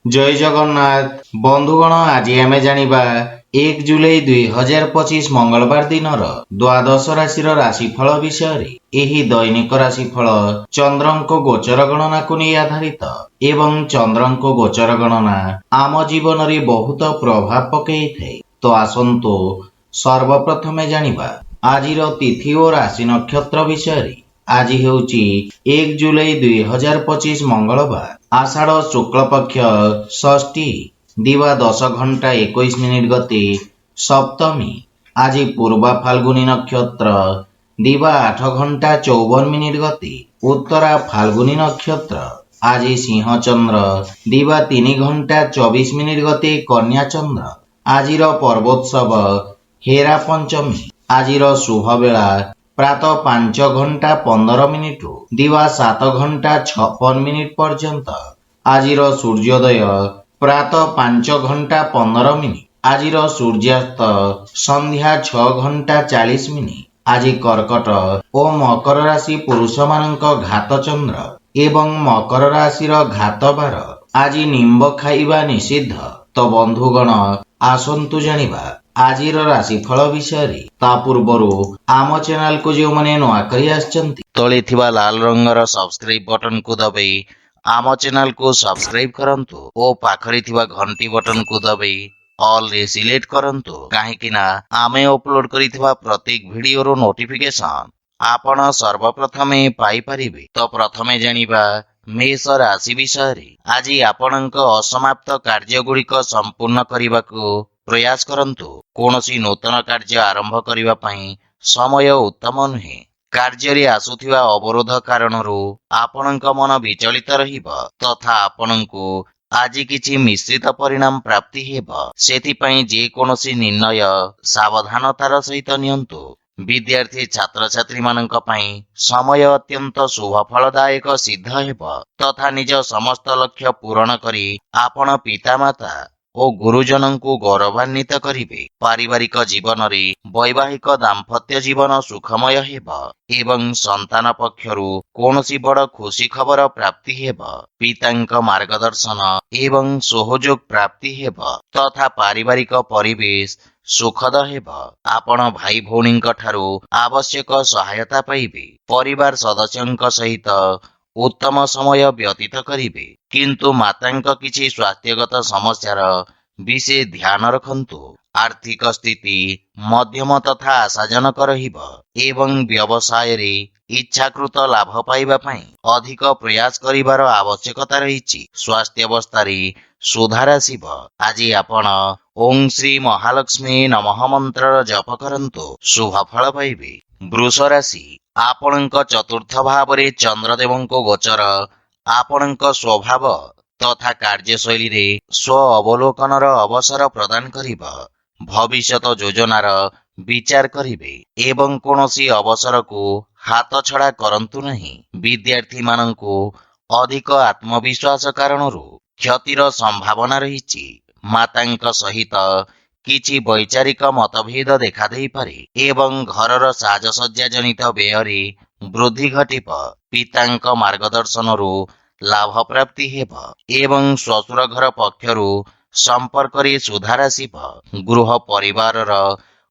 जय जगन्नाथ बंधुगण आज आम जानिबा 1 जुलाई 2025 मंगलवार दिन द्वादश राशि राशिफल विषय एही दैनिक राशिफल चंद्रंक गोचर गणना को नहीं आधारित एवं चंद्रंक गोचर गणना आम जीवन रे बहुत प्रभाव पकई थे। तो आसंतु सर्वप्रथमे जानिबा आजिर तिथि और राशि नक्षत्र विषय। आज हेउची 1 जुलाई 2025 मंगलवार आषाढ़ शुक्ल पक्ष षष्ठी दिवा 10 घंटा 21 मिनिट गति सप्तमी। आज पूर्वा फाल्गुनी नक्षत्र दिवा 8 घंटा 54 मिनिट गति उत्तरा फाल्गुनी नक्षत्र। आज सिंह चंद्र दिवा 3 घंटा 24 मिनिट गति कन्या चंद्र। आजिर पर्वोत्सव हेरा पंचमी। आजिर शुभ बेला प्रातः 5 घंटा 15 मिनिट दिवा 7 घंटा 56 मिनिट पर्यंत। आजिर सूर्योदय प्रातः 5 घंटा 15 मिनिट। आजिर सूर्यास्त संध्या 6 घंटा 40 मिनिट। आज कर्कट और मकर राशि पुरुष मानक घात चंद्र एवं मकर राशि घात बार। आज निम्ब खाइबा निषिद्ध। तो बंधुगण आसंतु जानिबा आजिर राशिफल विषय। ता पूर्वरु आम चैनल को जो माने नुआ करी आछंती तळे थिबा लाल रंगर सब्सक्राइब बटन को दबाई आम चैनल को सब्सक्राइब करंतु ओ पाखरे थिबा घंटी बटन को दबाई ऑल रे सिलेक्ट करंतु काहेकि ना आमे अपलोड करिथिबा प्रत्येक वीडियो रो नोटिफिकेशन आपण सर्वप्रथमे पाई परिबे। तो प्रथमे जानिबा मेष राशि विषय। आज आपणक असमाप्त कार्य गुड़िक संपूर्ण करने प्रयास करंतु। कौनसी नूतन कार्य आरंभ करने पई समय उत्तम नुहे। कार्य रे आसुथिबा अवरोध कारणरू आपणक मन विचलित रहिब तथा आपणको आज किछि मिश्रित परिणाम प्राप्ति हेब। सेथिपई जे कोनोसी निर्णय सावधानतार सहित नियंतु। विद्यार्थी छात्र छात्री मानक पई समय अत्यंत शुभ फलदायक सिद्ध हेब तथा निज समस्त लक्ष्य पूरण करी आपण पितामाता ओ गुरुजन को गौरवान्वित करिवे। पारिवारिक जीवन रे वैवाहिक दाम्पत्य जीवन सुखमय हेब एवं संतान पक्षरु कोनोसी बड़ खुशी खबर प्राप्ति हेब। पितांक मार्गदर्शन एवं सहयोग प्राप्ति हेब तथा पारिवारिक परिवेश सुखद हेब। आपण भाई भौणींक ठारू आवश्यक सहायता पाइबे। परिवार सदस्यंक सहित उत्तम समय व्यतीत करिवे किंतु मातांक किछि स्वास्थ्यगत समस्यार विशेष ध्यान रखंतु। आर्थिक स्थिति मध्यम तथा आशाजनक रहिब एवं व्यवसाय रे इच्छाकृत लाभ पाइबा पई अधिक प्रयास करिवार आवश्यकता रहिछि। स्वास्थ्य अवस्था रे सुधार आसिब। आज आपण ओं श्री महालक्ष्मी नमः मंत्र जप करंतु शुभ फल पाइबे। वृष राशि आपणक चतुर्थ भाव रे चंद्रदेवंको गोचर आपणक स्वभाव तथा कार्यशैली रे स्व अवलोकनर अवसर प्रदान करिब। भविष्यत योजनार विचार करिवे एवं कोनोसी अवसर को हाथ छड़ा करंतु नहीं। विद्यार्थी मानंकु अधिक आत्मविश्वास कारणरू क्षतिर संभावना रहिछि। मातांक सहित किछि वैचारिक मतभेद देखा देई पारे एवं घरर साजसज्जा जनित व्ययरे वृद्धि घटिब। पितांक मार्गदर्शनरू लाभ प्राप्ति हेब एवं श्वशुर घर पक्षरु संपर्क रे सुधार आसिब। गृह परिवारर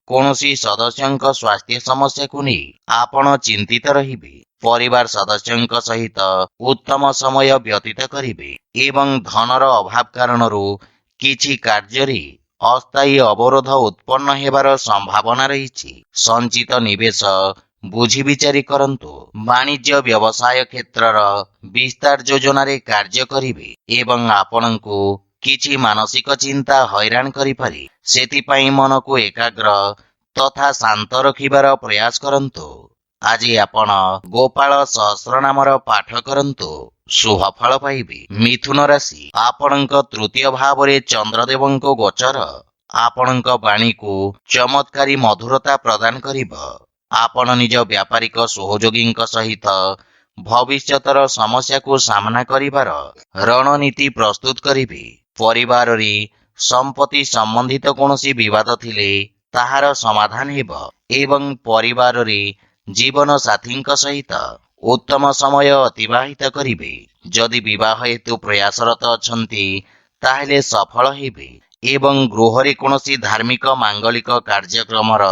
कोनोसी सदस्यंक स्वास्थ्य समस्या को नहीं आपण चिंतित रहिबे। परिवार सदस्यंक सहित उत्तम समय व्यतीत करिवे एवं धनर अभाव कारणरू किछि कार्य रे अस्थायी अवरोध उत्पन्न हेबार संभावना रहिछि। संचित निवेश बुझी विचारी करंतु। वाणिज्य व्यवसाय क्षेत्रर विस्तार योजना रे कार्य करिवे एवं आपणको किछि मानसिक चिंता हैरान करि पारे। सेथिपई मन को एकाग्र तथा शांत रखिबार प्रयास करंतु। आज आपण गोपाल सहस्रनामर पाठ करंतु शुभ फल पाइबे। मिथुन राशि आपणक तृतीय भाव रे चंद्रदेवंको गोचर आपणक वाणी को चमत्कारी मधुरता प्रदान करिब। आपण निज व्यापारिक सहयोगींक सहित भविष्यतर समस्या को सामना करिबार रणनीति प्रस्तुत करिवे। परिवार रे संपत्ति संबंधित कोनोसी विवाद थिले ताहार समाधान हेब एवं परिवार रे जीवन साथींक सहित उत्तम समय अतिबाहित करिवे। जदि विवाह हेतु प्रयासरत अछंती ତାହେଲେ ସଫଳ ହେବେ ଏବଂ ଗୃହରେ କୌଣସି ଧାର୍ମିକ ମାଙ୍ଗଳିକ କାର୍ଯ୍ୟକ୍ରମର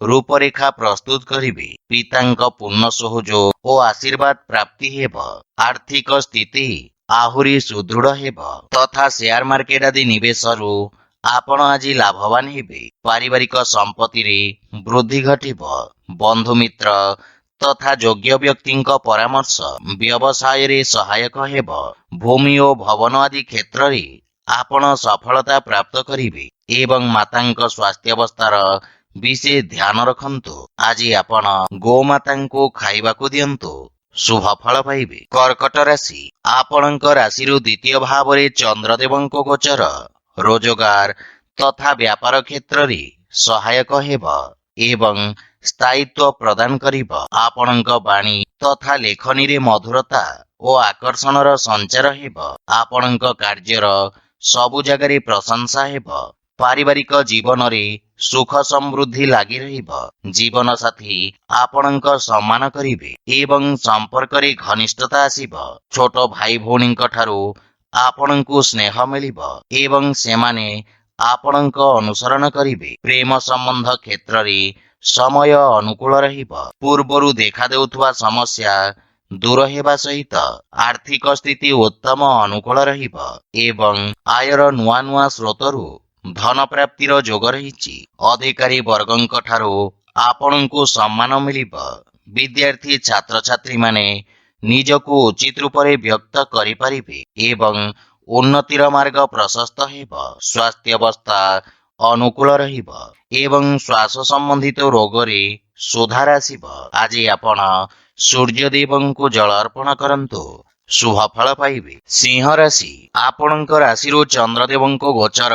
ରୂପରେଖା ପ୍ରସ୍ତୁତ କରିବେ। ପିତାଙ୍କ ପୂର୍ଣ୍ଣ ସହଯୋଗ ଓ ଆଶୀର୍ବାଦ ପ୍ରାପ୍ତି ହେବ। ଆର୍ଥିକ ସ୍ଥିତି ଆହୁରି ସୁଦୃଢ ହେବ ତଥା ସେୟାର ମାର୍କେଟ ଆଦି ନିବେଶରୁ ଆପଣ ଆଜି ଲାଭବାନ ହେବେ। ପାରିବାରିକ ସମ୍ପତ୍ତିରେ ବୃଦ୍ଧି ଘଟିବ। ବନ୍ଧୁମିତ୍ର ତଥା ଯୋଗ୍ୟ ବ୍ୟକ୍ତିଙ୍କ ପରାମର୍ଶ ବ୍ୟବସାୟରେ ସହାୟକ ହେବ। ଭୂମି ଓ ଭବନ ଆଦି କ୍ଷେତ୍ରରେ ଆପଣ ସଫଳତା ପ୍ରାପ୍ତ କରିବେ ଏବଂ ମାତାଙ୍କ ସ୍ୱାସ୍ଥ୍ୟାବସ୍ଥାର ବିଶେଷ ଧ୍ୟାନ ରଖନ୍ତୁ। ଆଜି ଆପଣ ଗୋମାତାଙ୍କୁ ଖାଇବାକୁ ଦିଅନ୍ତୁ, ଶୁଭ ଫଳ ପାଇବେ। କର୍କଟ ରାଶି, ଆପଣଙ୍କ ରାଶିରୁ ଦ୍ୱିତୀୟ ଭାବରେ ଚନ୍ଦ୍ରଦେବଙ୍କ ଗୋଚର ରୋଜଗାର ତଥା ବ୍ୟାପାର କ୍ଷେତ୍ରରେ ସହାୟକ ହେବ ଏବଂ ସ୍ଥାୟିତ୍ୱ ପ୍ରଦାନ କରିବ। ଆପଣଙ୍କ ବାଣୀ ତଥା ଲେଖନୀରେ ମଧୁରତା ଓ ଆକର୍ଷଣର ସଞ୍ଚାର ହେବ। ଆପଣଙ୍କ କାର୍ଯ୍ୟର ସବୁ ଜାଗାରେ ପ୍ରଶଂସା ହେବ। ପାରିବାରିକ ଜୀବନରେ ସୁଖ ସମୃଦ୍ଧି ଲାଗି ରହିବ। ଜୀବନ ସାଥୀ ଆପଣଙ୍କ ସମ୍ମାନ କରିବେ ଏବଂ ସମ୍ପର୍କରେ ଘନିଷ୍ଠତା ଆସିବ। ଛୋଟ ଭାଇ ଭଉଣୀଙ୍କ ଠାରୁ ଆପଣଙ୍କୁ ସ୍ନେହ ମିଳିବ ଏବଂ ସେମାନେ ଆପଣଙ୍କ ଅନୁସରଣ କରିବେ। ପ୍ରେମ ସମ୍ବନ୍ଧ କ୍ଷେତ୍ରରେ ସମୟ ଅନୁକୂଳ ରହିବ। ପୂର୍ବରୁ ଦେଖାଦେଉଥିବା ସମସ୍ୟା ଦୂର ହେବା ସହିତ ଆର୍ଥିକ ସ୍ଥିତି ଉତ୍ତମ ଅନୁକୂଳ ରହିବ ଏବଂ ଆୟର ନୂଆ ନୂଆ ସ୍ରୋତରୁ ଧନ ପ୍ରାପ୍ତିର ଯୋଗ ରହିଛି। ଅଧିକାରୀ ବର୍ଗଙ୍କ ଠାରୁ ଆପଣଙ୍କୁ ସମ୍ମାନ ମିଳିବ। ବିଦ୍ୟାର୍ଥୀ ଛାତ୍ରଛାତ୍ରୀମାନେ ନିଜକୁ ଉଚିତ ରୂପରେ ବ୍ୟକ୍ତ କରିପାରିବେ ଏବଂ ଉନ୍ନତିର ମାର୍ଗ ପ୍ରଶସ୍ତ ହେବ। ସ୍ୱାସ୍ଥ୍ୟାବସ୍ଥା ଅନୁକୂଳ ରହିବ ଏବଂ ଶ୍ୱାସ ସମ୍ବନ୍ଧିତ ରୋଗରେ ସୁଧାର ଆସିବ। ଆଜି ଆପଣ ସୂର୍ଯ୍ୟଦେବଙ୍କୁ ଜଳ ଅର୍ପଣ କରନ୍ତୁ, ଶୁଭ ଫଳ ପାଇବେ। ସିଂହ ରାଶି, ଆପଣଙ୍କ ରାଶିରୁ ଚନ୍ଦ୍ରଦେବଙ୍କ ଗୋଚର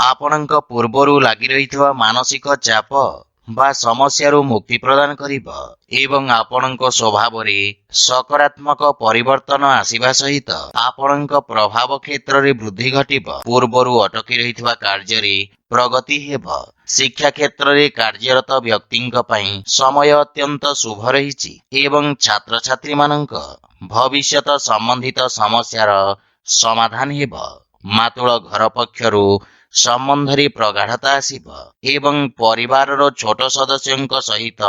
ଆପଣଙ୍କ ପୂର୍ବରୁ ଲାଗି ରହିଥିବା ମାନସିକ ଚାପ ବା ସମସ୍ୟାରୁ ମୁକ୍ତି ପ୍ରଦାନ କରିବ ଏବଂ ଆପଣଙ୍କ ସ୍ୱଭାବରେ ସକାରାତ୍ମକ ପରିବର୍ତ୍ତନ ଆସିବା ସହିତ ଆପଣଙ୍କ ପ୍ରଭାବ କ୍ଷେତ୍ରରେ ବୃଦ୍ଧି ଘଟିବ। ପୂର୍ବରୁ ଅଟକି ରହିଥିବା କାର୍ଯ୍ୟରେ ପ୍ରଗତି ହେବ। ଶିକ୍ଷା କ୍ଷେତ୍ରରେ କାର୍ଯ୍ୟରତ ବ୍ୟକ୍ତିଙ୍କ ପାଇଁ ସମୟ ଅତ୍ୟନ୍ତ ଶୁଭ ରହିଛି ଏବଂ ଛାତ୍ରଛାତ୍ରୀମାନଙ୍କ ଭବିଷ୍ୟତ ସମ୍ବନ୍ଧିତ ସମସ୍ୟାର ସମାଧାନ ହେବ। ମାତୃଳ ଘର ପକ୍ଷରୁ ସମ୍ବନ୍ଧରେ ପ୍ରଗାଢ଼ତା ଆସିବ ଏବଂ ପରିବାରର ଛୋଟ ସଦସ୍ୟଙ୍କ ସହିତ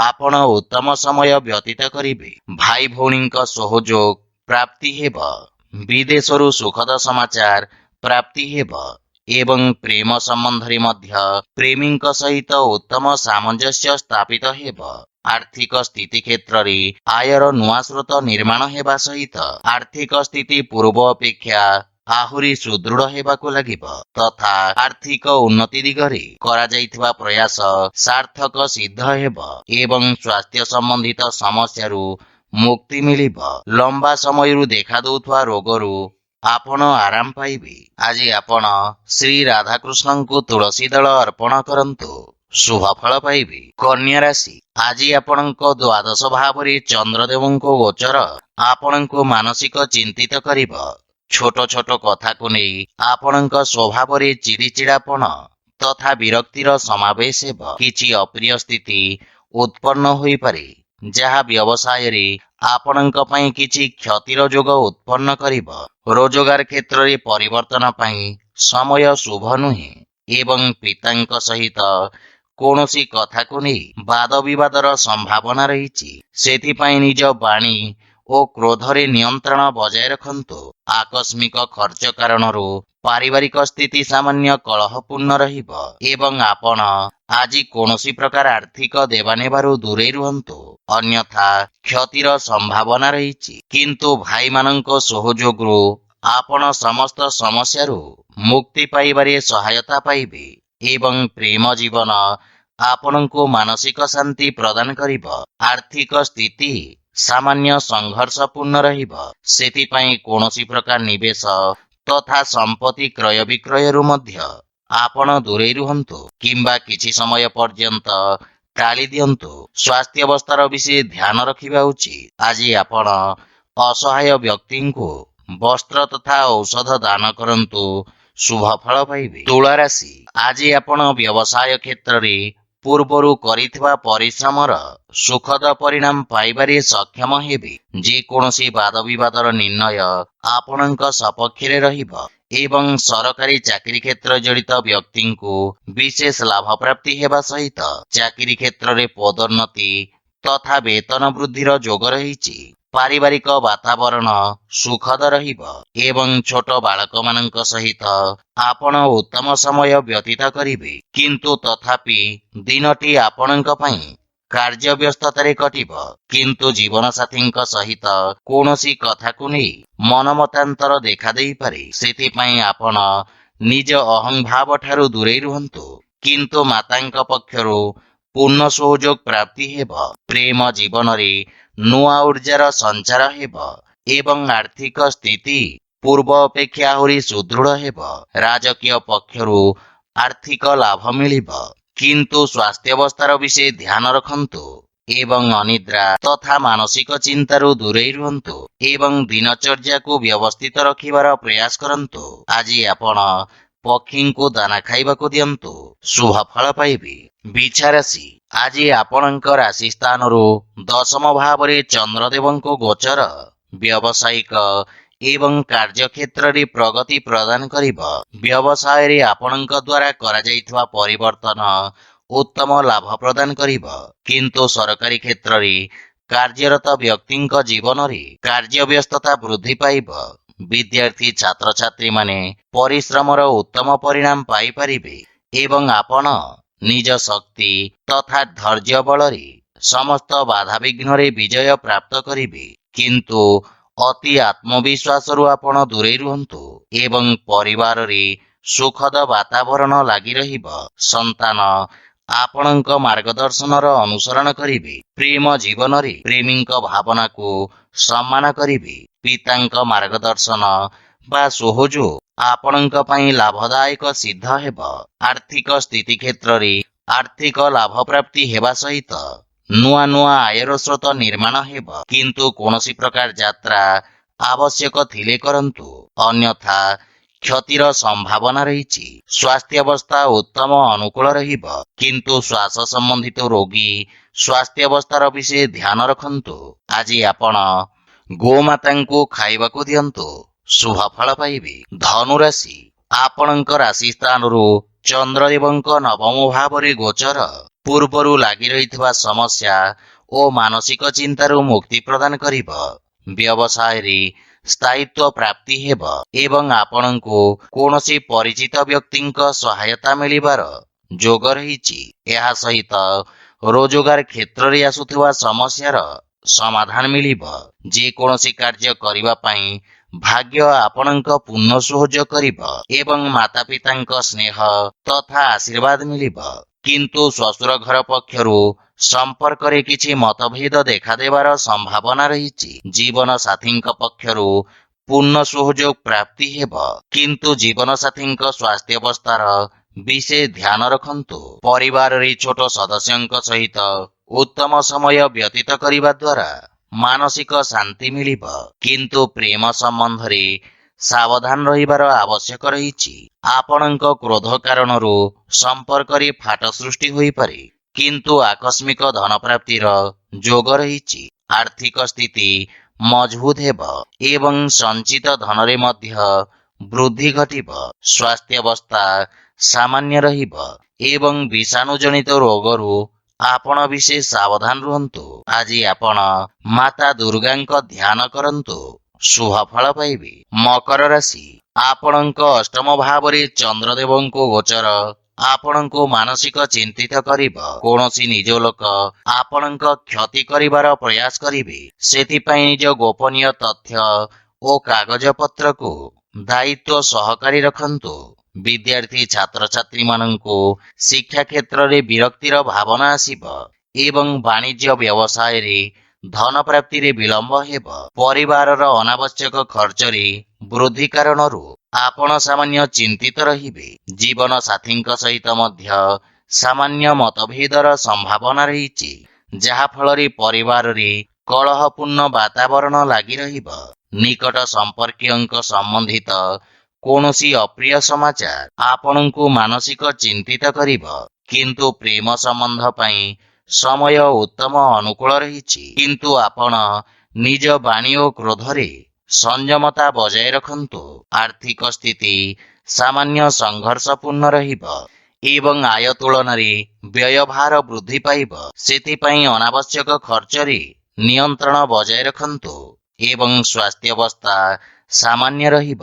ଆପଣ ଉତ୍ତମ ସମୟ ବ୍ୟତୀତ କରିବେ। ଭାଇ ଭଉଣୀଙ୍କ ସହଯୋଗ ପ୍ରାପ୍ତି ହେବ। ବିଦେଶରୁ ସୁଖଦ ସମାଚାର ପ୍ରାପ୍ତି ହେବ ଏବଂ ପ୍ରେମ ସମ୍ବନ୍ଧରେ ମଧ୍ୟ ପ୍ରେମୀଙ୍କ ସହିତ ଉତ୍ତମ ସାମଞ୍ଜସ୍ୟ ସ୍ଥାପିତ ହେବ। ଆର୍ଥିକ ସ୍ଥିତି କ୍ଷେତ୍ରରେ ଆୟର ନୂଆ ସ୍ରୋତ ନିର୍ମାଣ ହେବା ସହିତ ଆର୍ଥିକ ସ୍ଥିତି ପୂର୍ବ ଅପେକ୍ଷା ଆହୁରି ସୁଦୃଢ ହେବାକୁ ଲାଗିବ ତଥା ଆର୍ଥିକ ଉନ୍ନତି ଦିଗରେ କରାଯାଇଥିବା ପ୍ରୟାସ ସାର୍ଥକ ସିଦ୍ଧ ହେବ ଏବଂ ସ୍ୱାସ୍ଥ୍ୟ ସମ୍ବନ୍ଧିତ ସମସ୍ୟାରୁ ମୁକ୍ତି ମିଳିବ। ଲମ୍ବା ସମୟରୁ ଦେଖାଦେଉଥିବା ରୋଗରୁ ଆପଣ ଆରାମ ପାଇବେ। ଆଜି ଆପଣ ଶ୍ରୀ ରାଧାକୃଷ୍ଣଙ୍କୁ ତୁଳସୀ ଦଳ ଅର୍ପଣ କରନ୍ତୁ, ଶୁଭ ଫଳ ପାଇବେ। କନ୍ୟା ରାଶି, ଆଜି ଆପଣଙ୍କ ଦ୍ୱାଦଶ ଭାବରେ ଚନ୍ଦ୍ରଦେବଙ୍କ ଗୋଚର ଆପଣଙ୍କୁ ମାନସିକ ଚିନ୍ତିତ କରିବ। ଛୋଟ ଛୋଟ କଥାକୁ ନେଇ ଆପଣଙ୍କ ସ୍ୱଭାବରେ ଚିଡ଼ିଚିଡ଼ାପଣ ତଥା ବିରକ୍ତିର ସମାବେଶ ହେବ। କିଛି ଅପ୍ରିୟ ସ୍ଥିତି ଉତ୍ପନ୍ନ ହୋଇପାରେ ଯାହା ବ୍ୟବସାୟରେ ଆପଣଙ୍କ ପାଇଁ କିଛି କ୍ଷତିର ଯୋଗ ଉତ୍ପନ୍ନ କରିବ। ରୋଜଗାର କ୍ଷେତ୍ରରେ ପରିବର୍ତ୍ତନ ପାଇଁ ସମୟ ଶୁଭ ନୁହେଁ ଏବଂ ପିତାଙ୍କ ସହିତ କୌଣସି କଥାକୁ ନେଇ ବାଦ ବିବାଦର ସମ୍ଭାବନା ରହିଛି। ସେଥିପାଇଁ ନିଜ ବାଣୀ ଓ କ୍ରୋଧରେ ନିୟନ୍ତ୍ରଣ ବଜାୟ ରଖନ୍ତୁ। ଆକସ୍ମିକ ଖର୍ଚ୍ଚ କାରଣରୁ ପାରିବାରିକ ସ୍ଥିତି ସାମାନ୍ୟ କଳହପୂର୍ଣ୍ଣ ରହିବ ଏବଂ ଆପଣ ଆଜି କୌଣସି ପ୍ରକାର ଆର୍ଥିକ ଦେବାନେବାରୁ ଦୂରେଇ ରୁହନ୍ତୁ, ଅନ୍ୟଥା କ୍ଷତିର ସମ୍ଭାବନା ରହିଛି। କିନ୍ତୁ ଭାଇମାନଙ୍କ ସହଯୋଗରୁ ଆପଣ ସମସ୍ତ ସମସ୍ୟାରୁ ମୁକ୍ତି ପାଇବାରେ ସହାୟତା ପାଇବେ ଏବଂ ପ୍ରେମ ଜୀବନ ଆପଣଙ୍କୁ ମାନସିକ ଶାନ୍ତି ପ୍ରଦାନ କରିବ। ଆର୍ଥିକ ସ୍ଥିତି ସାମାନ୍ୟ ସଂଘର୍ଷପୂର୍ଣ୍ଣ ରହିବ। ସେଥିପାଇଁ କୌଣସି ପ୍ରକାର ନିବେଶ ତଥା ସମ୍ପତ୍ତି କ୍ରୟ ବିକ୍ରୟରୁ ମଧ୍ୟ ଆପଣ ଦୂରେଇ ରୁହନ୍ତୁ କିମ୍ବା କିଛି ସମୟ ପର୍ଯ୍ୟନ୍ତ ଟାଳି ଦିଅନ୍ତୁ। ସ୍ୱାସ୍ଥ୍ୟାବସ୍ଥାର ବିଶେଷ ଧ୍ୟାନ ରଖିବା ଉଚିତ। ଆଜି ଆପଣ ଅସହାୟ ବ୍ୟକ୍ତିଙ୍କୁ ବସ୍ତ୍ର ତଥା ଔଷଧ ଦାନ କରନ୍ତୁ, ଶୁଭ ଫଳ ପାଇବେ। ତୁଳା ରାଶି, ଆଜି ଆପଣ ବ୍ୟବସାୟ କ୍ଷେତ୍ରରେ ପୂର୍ବରୁ କରିଥିବା ପରିଶ୍ରମର ସୁଖଦ ପରିଣାମ ପାଇବାରେ ସକ୍ଷମ ହେବେ। ଯେକୌଣସି ବାଦ ବିବାଦର ନିର୍ଣ୍ଣୟ ଆପଣଙ୍କ ସପକ୍ଷରେ ରହିବ ଏବଂ ସରକାରୀ ଚାକିରି କ୍ଷେତ୍ର ଜଡ଼ିତ ବ୍ୟକ୍ତିଙ୍କୁ ବିଶେଷ ଲାଭ ପ୍ରାପ୍ତି ହେବା ସହିତ ଚାକିରି କ୍ଷେତ୍ରରେ ପଦୋନ୍ନତି ତଥା ବେତନ ବୃଦ୍ଧିର ଯୋଗ ରହିଛି। ପାରିବାରିକ ବାତାବରଣ ସୁଖଦ ରହିବ ଏବଂ ଛୋଟ ବାଳକମାନଙ୍କ ସହିତ ଆପଣ ଉତ୍ତମ ସମୟ ବ୍ୟତୀତ କରିବେ। କିନ୍ତୁ ତଥାପି ଦିନଟି ଆପଣଙ୍କ ପାଇଁ କାର୍ଯ୍ୟ ବ୍ୟସ୍ତତାରେ କଟିବ। କିନ୍ତୁ ଜୀବନସାଥୀଙ୍କ ସହିତ କୌଣସି କଥାକୁ ନେଇ ମନମତାନ୍ତର ଦେଖାଦେଇପାରେ। ସେଥିପାଇଁ ଆପଣ ନିଜ ଅହଂଭାବ ଠାରୁ ଦୂରେଇ ରୁହନ୍ତୁ। କିନ୍ତୁ ମାତାଙ୍କ ପକ୍ଷରୁ ପୂର୍ଣ୍ଣ ସହଯୋଗ ପ୍ରାପ୍ତି ହେବ। ପ୍ରେମ ଜୀବନରେ ନୂଆ ଉର୍ଜାର ସଞ୍ଚାର ହେବ ଏବଂ ଆର୍ଥିକ ସ୍ଥିତି ପୂର୍ବ ଅପେକ୍ଷା ଆହୁରି ସୁଦୃଢ଼ ହେବ। ରାଜକୀୟ ପକ୍ଷରୁ ଆର୍ଥିକ ଲାଭ ମିଳିବ। କିନ୍ତୁ ସ୍ୱାସ୍ଥ୍ୟାବସ୍ଥାର ବିଷୟ ଧ୍ୟାନ ରଖନ୍ତୁ ଏବଂ ଅନିଦ୍ରା ତଥା ମାନସିକ ଚିନ୍ତାରୁ ଦୂରେଇ ରୁହନ୍ତୁ ଏବଂ ଦିନଚର୍ଯ୍ୟାକୁ ବ୍ୟବସ୍ଥିତ ରଖିବାର ପ୍ରୟାସ କରନ୍ତୁ। ଆଜି ଆପଣ ପକ୍ଷୀଙ୍କୁ ଦାନା ଖାଇବାକୁ ଦିଅନ୍ତୁ, ଶୁଭ ଫଳ ପାଇବେ। ବିଛା ରାଶି, ଆଜି ଆପଣଙ୍କ ରାଶି ସ୍ଥାନରୁ ଦଶମ ଭାବରେ ଚନ୍ଦ୍ରଦେବଙ୍କ ଗୋଚର ବ୍ୟବସାୟିକ ଏବଂ କାର୍ଯ୍ୟକ୍ଷେତ୍ରରେ ପ୍ରଗତି ପ୍ରଦାନ କରିବ। ବ୍ୟବସାୟରେ ଆପଣଙ୍କ ଦ୍ୱାରା କରାଯାଇଥିବା ପରିବର୍ତ୍ତନ ଉତ୍ତମ ଲାଭ ପ୍ରଦାନ କରିବ। କିନ୍ତୁ ସରକାରୀ କ୍ଷେତ୍ରରେ କାର୍ଯ୍ୟରତ ବ୍ୟକ୍ତିଙ୍କ ଜୀବନରେ କାର୍ଯ୍ୟବ୍ୟସ୍ତତା ବୃଦ୍ଧି ପାଇବ। ବିଦ୍ୟାର୍ଥୀ ଛାତ୍ରଛାତ୍ରୀମାନେ ପରିଶ୍ରମର ଉତ୍ତମ ପରିଣାମ ପାଇପାରିବେ ଏବଂ ଆପଣ ନିଜ ଶକ୍ତି ତଥା ଧୈର୍ଯ୍ୟ ବଳରେ ସମସ୍ତ ବାଧାବିଘ୍ନରେ ବିଜୟ ପ୍ରାପ୍ତ କରିବେ। କିନ୍ତୁ ଅତି ଆତ୍ମବିଶ୍ୱାସରୁ ଆପଣ ଦୂରେଇ ରୁହନ୍ତୁ ଏବଂ ପରିବାରରେ ସୁଖଦ ବାତାବରଣ ଲାଗି ରହିବ। ସନ୍ତାନ ଆପଣଙ୍କ ମାର୍ଗଦର୍ଶନର ଅନୁସରଣ କରିବେ। ପ୍ରେମ ଜୀବନରେ ପ୍ରେମୀଙ୍କ ଭାବନାକୁ ସମ୍ମାନ କରିବେ। ପିତାଙ୍କ ମାର୍ଗଦର୍ଶନ ବା ସହଯୋଗ ଆପଣଙ୍କ ପାଇଁ ଲାଭଦାୟକ ସିଦ୍ଧ ହେବ। ଆର୍ଥିକ ସ୍ଥିତି କ୍ଷେତ୍ରରେ ଆର୍ଥିକ ଲାଭ ପ୍ରାପ୍ତି ହେବା ସହିତ ନୂଆ ନୂଆ ଆୟର ସ୍ରୋତ ନିର୍ମାଣ ହେବ। କିନ୍ତୁ କୌଣସି ପ୍ରକାର ଯାତ୍ରା ଆବଶ୍ୟକ ଥିଲେ କରନ୍ତୁ, ଅନ୍ୟଥା କ୍ଷତିର ସମ୍ଭାବନା ରହିଛି। ସ୍ୱାସ୍ଥ୍ୟାବସ୍ଥା ଉତ୍ତମ ଅନୁକୂଳ ରହିବ। କିନ୍ତୁ ଶ୍ୱାସ ସମ୍ବନ୍ଧିତ ରୋଗୀ ସ୍ୱାସ୍ଥ୍ୟାବସ୍ଥାର ବିଷୟ ଧ୍ୟାନ ରଖନ୍ତୁ। ଆଜି ଆପଣ ଗୋମାତାଙ୍କୁ ଖାଇବାକୁ ଦିଅନ୍ତୁ, ଶୁଭ ଫଳ ପାଇବେ। ଧନୁରାଶି, ଆପଣଙ୍କ ରାଶି ସ୍ଥାନରୁ ଚନ୍ଦ୍ରଦେବଙ୍କ ନବମ ଭାବରେ ଗୋଚର ପୂର୍ବରୁ ଲାଗି ରହିଥିବା ସମସ୍ୟା ଓ ମାନସିକ ଚିନ୍ତାରୁ ମୁକ୍ତି ପ୍ରଦାନ କରିବ। ବ୍ୟବସାୟରେ ସ୍ଥାୟିତ୍ୱ ପ୍ରାପ୍ତି ହେବ ଏବଂ ଆପଣଙ୍କୁ କୌଣସି ପରିଚିତ ବ୍ୟକ୍ତିଙ୍କ ସହାୟତା ମିଳିବାର ଯୋଗ ରହିଛି। ଏହା ସହିତ ରୋଜଗାର କ୍ଷେତ୍ରରେ ଆସୁଥିବା ସମସ୍ୟାର ସମାଧାନ ମିଳିବ। ଯେକୌଣସି କାର୍ଯ୍ୟ କରିବା ପାଇଁ ଭାଗ୍ୟ ଆପଣଙ୍କ ପୂର୍ଣ୍ଣ ସହଯୋଗ କରିବ ଏବଂ ମାତାପିତାଙ୍କ ସ୍ନେହ ତଥା ଆଶୀର୍ବାଦ ମିଳିବ। କିନ୍ତୁ ଶ୍ୱଶୁର ଘର ପକ୍ଷରୁ ସମ୍ପର୍କରେ କିଛି ମତଭେଦ ଦେଖାଦେବାର ସମ୍ଭାବନା ରହିଛି। ଜୀବନ ସାଥୀଙ୍କ ପକ୍ଷରୁ ପୂର୍ଣ୍ଣ ସହଯୋଗ ପ୍ରାପ୍ତି ହେବ। କିନ୍ତୁ ଜୀବନସାଥୀଙ୍କ ସ୍ୱାସ୍ଥ୍ୟାବସ୍ଥାର ବିଶେଷ ଧ୍ୟାନ ରଖନ୍ତୁ। ପରିବାରରେ ଛୋଟ ସଦସ୍ୟଙ୍କ ସହିତ ଉତ୍ତମ ସମୟ ବ୍ୟତୀତ କରିବା ଦ୍ୱାରା ମାନସିକ ଶାନ୍ତି ମିଳିବ। କିନ୍ତୁ ପ୍ରେମ ସମ୍ବନ୍ଧରେ ସାବଧାନ ରହିବାର ଆବଶ୍ୟକ ରହିଛି। ଆପଣଙ୍କ କ୍ରୋଧ କାରଣରୁ ସମ୍ପର୍କରେ ଫାଟ ସୃଷ୍ଟି ହୋଇପାରେ। କିନ୍ତୁ ଆକସ୍ମିକ ଧନ ପ୍ରାପ୍ତିର ଯୋଗ ରହିଛି। ଆର୍ଥିକ ସ୍ଥିତି ମଜବୁତ ହେବ ଏବଂ ସଞ୍ଚିତ ଧନରେ ମଧ୍ୟ ବୃଦ୍ଧି ଘଟିବ। ସ୍ୱାସ୍ଥ୍ୟାବସ୍ଥା ସାମାନ୍ୟ ରହିବ ଏବଂ ବିଷାଣୁ ଜନିତ ରୋଗରୁ ଆପଣ ବିଶେଷ ସାବଧାନ ରୁହନ୍ତୁ। ଆଜି ଆପଣ ମାତା ଦୁର୍ଗାଙ୍କ ଧ୍ୟାନ କରନ୍ତୁ, ଶୁଭ ଫଳ ପାଇବେ। ମକର ରାଶି, ଆପଣଙ୍କ ଅଷ୍ଟମ ଭାବରେ ଚନ୍ଦ୍ରଦେବଙ୍କ ଗୋଚର ଆପଣଙ୍କୁ ମାନସିକ ଚିନ୍ତିତ କରିବ। କୌଣସି ନିଜ ଲୋକ ଆପଣଙ୍କ କ୍ଷତି କରିବାର ପ୍ରୟାସ କରିବେ। ସେଥିପାଇଁ ନିଜ ଗୋପନୀୟ ତଥ୍ୟ ଓ କାଗଜପତ୍ରକୁ ଦାୟିତ୍ୱ ସହକାରେ ରଖନ୍ତୁ। ବିଦ୍ୟାର୍ଥୀ ଛାତ୍ରଛାତ୍ରୀମାନଙ୍କୁ ଶିକ୍ଷା କ୍ଷେତ୍ରରେ ବିରକ୍ତିର ଭାବନା ଆସିବ ଏବଂ ବାଣିଜ୍ୟ ବ୍ୟବସାୟରେ ଧନ ପ୍ରାପ୍ତିରେ ବିଳମ୍ବ ହେବ। ପରିବାରର ଅନାବଶ୍ୟକ ଖର୍ଚ୍ଚରେ ବୃଦ୍ଧି କାରଣରୁ ଆପଣ ସାମାନ୍ୟ ଚିନ୍ତିତ ରହିବେ। ଜୀବନ ସାଥୀଙ୍କ ସହିତ ମଧ୍ୟ ସାମାନ୍ୟ ମତଭେଦର ସମ୍ଭାବନା ରହିଛି, ଯାହା ଫଳରେ ପରିବାରରେ କଳହପୂର୍ଣ୍ଣ ବାତାବରଣ ଲାଗି ରହିବ। ନିକଟ ସମ୍ପର୍କୀୟଙ୍କ ସମ୍ବନ୍ଧିତ କୌଣସି ଅପ୍ରିୟ ସମାଚାର ଆପଣଙ୍କୁ ମାନସିକ ଚିନ୍ତିତ କରିବ। କିନ୍ତୁ ପ୍ରେମ ସମ୍ବନ୍ଧ ପାଇଁ ସମୟ ଉତ୍ତମ ଅନୁକୂଳ ରହିଛି। କିନ୍ତୁ ଆପଣ ନିଜ ବାଣୀ ଓ କ୍ରୋଧରେ ସଂଯମତା ବଜାୟ ରଖନ୍ତୁ। ଆର୍ଥିକ ସ୍ଥିତି ସାମାନ୍ୟ ସଂଘର୍ଷପୂର୍ଣ୍ଣ ରହିବ ଏବଂ ଆୟ ତୁଳନାରେ ବ୍ୟୟଭାର ବୃଦ୍ଧି ପାଇବ। ସେଥିପାଇଁ ଅନାବଶ୍ୟକ ଖର୍ଚ୍ଚରେ ନିୟନ୍ତ୍ରଣ ବଜାୟ ରଖନ୍ତୁ ଏବଂ ସ୍ୱାସ୍ଥ୍ୟାବସ୍ଥା ସାମାନ୍ୟ ରହିବ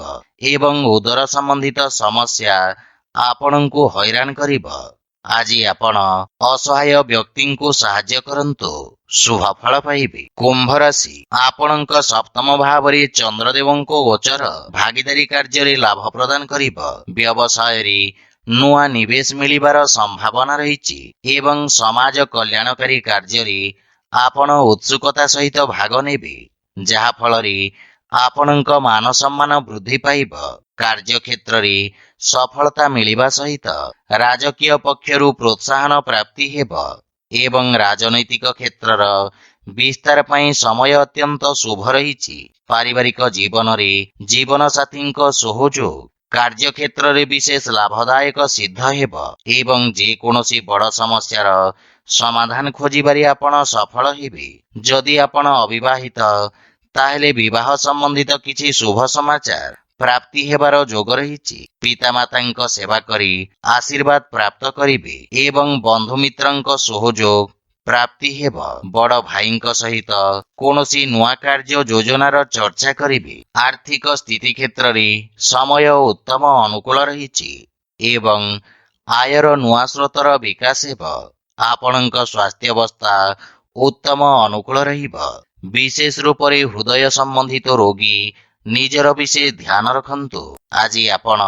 ଏବଂ ଉଦର ସମ୍ବନ୍ଧିତ ସମସ୍ୟା ଆପଣଙ୍କୁ ହଇରାଣ କରିବ। ଆଜି ଆପଣ ଅସହାୟ ବ୍ୟକ୍ତିଙ୍କୁ ସାହାଯ୍ୟ କରନ୍ତୁ, ଶୁଭ ଫଳ ପାଇବେ। କୁମ୍ଭ ରାଶି, ଆପଣଙ୍କ ସପ୍ତମ ଭାବରେ ଚନ୍ଦ୍ରଦେବଙ୍କ ଗୋଚର ଭାଗିଦାରୀ କାର୍ଯ୍ୟରେ ଲାଭ ପ୍ରଦାନ କରିବ। ବ୍ୟବସାୟରେ ନୂଆ ନିବେଶ ମିଳିବାର ସମ୍ଭାବନା ରହିଛି ଏବଂ ସମାଜ କଲ୍ୟାଣକାରୀ କାର୍ଯ୍ୟରେ ଆପଣ ଉତ୍ସୁକତା ସହିତ ଭାଗ ନେବେ, ଯାହା ଫଳରେ ଆପଣଙ୍କ ମାନ ସମ୍ମାନ ବୃଦ୍ଧି ପାଇବ। କାର୍ଯ୍ୟକ୍ଷେତ୍ରରେ ସଫଳତା ମିଳିବା ସହିତ ରାଜକୀୟ ପକ୍ଷରୁ ପ୍ରୋତ୍ସାହନ ପ୍ରାପ୍ତି ହେବ ଏବଂ ରାଜନୈତିକ କ୍ଷେତ୍ରର ବିସ୍ତାର ପାଇଁ ସମୟ ଅତ୍ୟନ୍ତ ଶୁଭ ରହିଛି। ପାରିବାରିକ ଜୀବନରେ ଜୀବନସାଥୀଙ୍କ ସହଯୋଗ କାର୍ଯ୍ୟକ୍ଷେତ୍ରରେ ବିଶେଷ ଲାଭଦାୟକ ସିଦ୍ଧ ହେବ ଏବଂ ଯେକୌଣସି ବଡ଼ ସମସ୍ୟାର ସମାଧାନ ଖୋଜିବାରେ ଆପଣ ସଫଳ ହେବେ। ଯଦି ଆପଣ ଅବିବାହିତ, ତାହେଲେ ବିବାହ ସମ୍ବନ୍ଧିତ କିଛି ଶୁଭ ସମାଚାର ପ୍ରାପ୍ତି ହେବାର ଯୋଗ ରହିଛି। ପିତାମାତାଙ୍କ ସେବା କରି ଆଶୀର୍ବାଦ ପ୍ରାପ୍ତ କରିବେ ଏବଂ ବନ୍ଧୁମିତ୍ରଙ୍କ ସହଯୋଗ ପ୍ରାପ୍ତି ହେବ। ବଡ଼ ଭାଇଙ୍କ ସହିତ କୌଣସି ନୂଆ କାର୍ଯ୍ୟ ଯୋଜନାର ଚର୍ଚ୍ଚା କରିବେ। ଆର୍ଥିକ ସ୍ଥିତି କ୍ଷେତ୍ରରେ ସମୟ ଉତ୍ତମ ଅନୁକୂଳ ରହିଛି ଏବଂ ଆୟର ନୂଆ ସ୍ରୋତର ବିକାଶ ହେବ। ଆପଣଙ୍କ ସ୍ୱାସ୍ଥ୍ୟାବସ୍ଥା ଉତ୍ତମ ଅନୁକୂଳ ରହିବ। ବିଶେଷ ରୂପରେ ହୃଦୟ ସମ୍ବନ୍ଧିତ ରୋଗୀ ନିଜର ବିଶେଷ ଧ୍ୟାନ ରଖନ୍ତୁ। ଆଜି ଆପଣ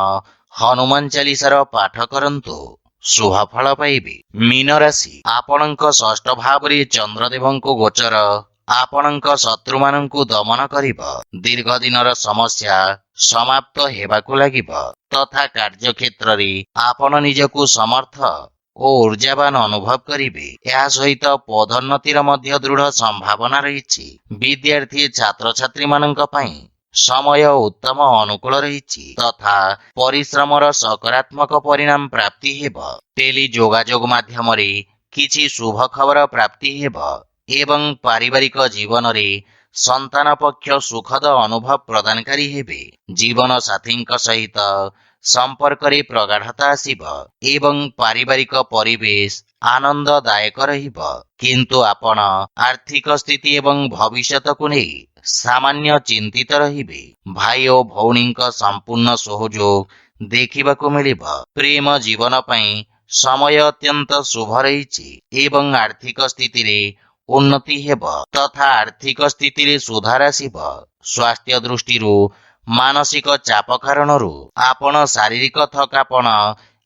ହନୁମାନ ଚାଳିଶାର ପାଠ କରନ୍ତୁ, ଶୁଭ ଫଳ ପାଇବେ। ମୀନ ରାଶି, ଆପଣଙ୍କ ଷଷ୍ଠ ଭାବରେ ଚନ୍ଦ୍ରଦେବଙ୍କ ଗୋଚର ଆପଣଙ୍କ ଶତ୍ରୁମାନଙ୍କୁ ଦମନ କରିବ। ଦୀର୍ଘ ଦିନର ସମସ୍ୟା ସମାପ୍ତ ହେବାକୁ ଲାଗିବ ତଥା କାର୍ଯ୍ୟକ୍ଷେତ୍ରରେ ଆପଣ ନିଜକୁ ସମର୍ଥ ଓ ଊର୍ଜାବାନ ଅନୁଭବ କରିବେ। ଏହା ସହିତ ପଦୋନ୍ନତିର ମଧ୍ୟ ଦୃଢ଼ ସମ୍ଭାବନା ରହିଛି। ବିଦ୍ୟାର୍ଥୀ ଛାତ୍ରଛାତ୍ରୀମାନଙ୍କ ପାଇଁ ସମୟ ଉତ୍ତମ ଅନୁକୂଳ ରହିଛି ତଥା ପରିଶ୍ରମର ସକାରାତ୍ମକ ପରିଣାମ ପ୍ରାପ୍ତି ହେବ। ଟେଲି ଯୋଗାଯୋଗ ମାଧ୍ୟମରେ କିଛି ଶୁଭ ଖବର ପ୍ରାପ୍ତି ହେବ ଏବଂ ପାରିବାରିକ ଜୀବନରେ ସନ୍ତାନ ପକ୍ଷ ସୁଖଦ ଅନୁଭବ ପ୍ରଦାନକାରୀ ହେବେ। ଜୀବନ ସାଥୀଙ୍କ ସହିତ ସମ୍ପର୍କରେ ପ୍ରଗାଢ଼ତା ଆସିବ ଏବଂ ପାରିବାରିକ ପରିବେଶ ଆନନ୍ଦଦାୟକ ରହିବ। କିନ୍ତୁ ଆପଣ ଆର୍ଥିକ ସ୍ଥିତି ଏବଂ ଭବିଷ୍ୟତକୁ ନେଇ ସାମାନ୍ୟ ଚିନ୍ତିତ ରହିବେ। ଭାଇ ଓ ଭଉଣୀଙ୍କ ସମ୍ପୂର୍ଣ୍ଣ ସହଯୋଗ ଦେଖିବାକୁ ମିଳିବ। ପ୍ରେମ ଜୀବନ ପାଇଁ ସମୟ ଅତ୍ୟନ୍ତ ଶୁଭ ରହିଛି ଏବଂ ଆର୍ଥିକ ସ୍ଥିତିରେ ଉନ୍ନତି ହେବ ତଥା ଆର୍ଥିକ ସ୍ଥିତିରେ ସୁଧାର ଆସିବ। ସ୍ୱାସ୍ଥ୍ୟ ଦୃଷ୍ଟିରୁ ମାନସିକ ଚାପ କାରଣରୁ ଆପଣ ଶାରୀରିକ ଥକାପଣ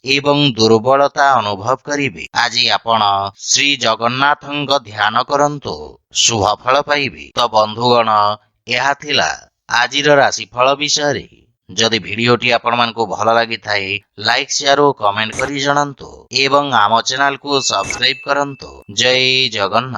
ଏବଂ ଦୁର୍ବଳତା ଅନୁଭବ କରିବେ। ଆଜି ଆପଣ ଶ୍ରୀ ଜଗନ୍ନାଥଙ୍କ ଧ୍ୟାନ କରନ୍ତୁ, ଶୁଭ ଫଳ ପାଇବେ। ତ ବନ୍ଧୁଗଣ, ଏହା ଥିଲା ଆଜିର ରାଶିଫଳ ବିଷୟରେ। ଯଦି ଭିଡିଓଟି ଆପଣମାନଙ୍କୁ ଭଲ ଲାଗିଥାଏ, ଲାଇକ୍, ସେୟାର ଓ କମେଣ୍ଟ କରି ଜଣାନ୍ତୁ ଏବଂ ଆମ ଚ୍ୟାନେଲକୁ ସବସ୍କ୍ରାଇବ କରନ୍ତୁ। ଜୟ ଜଗନ୍ନାଥ।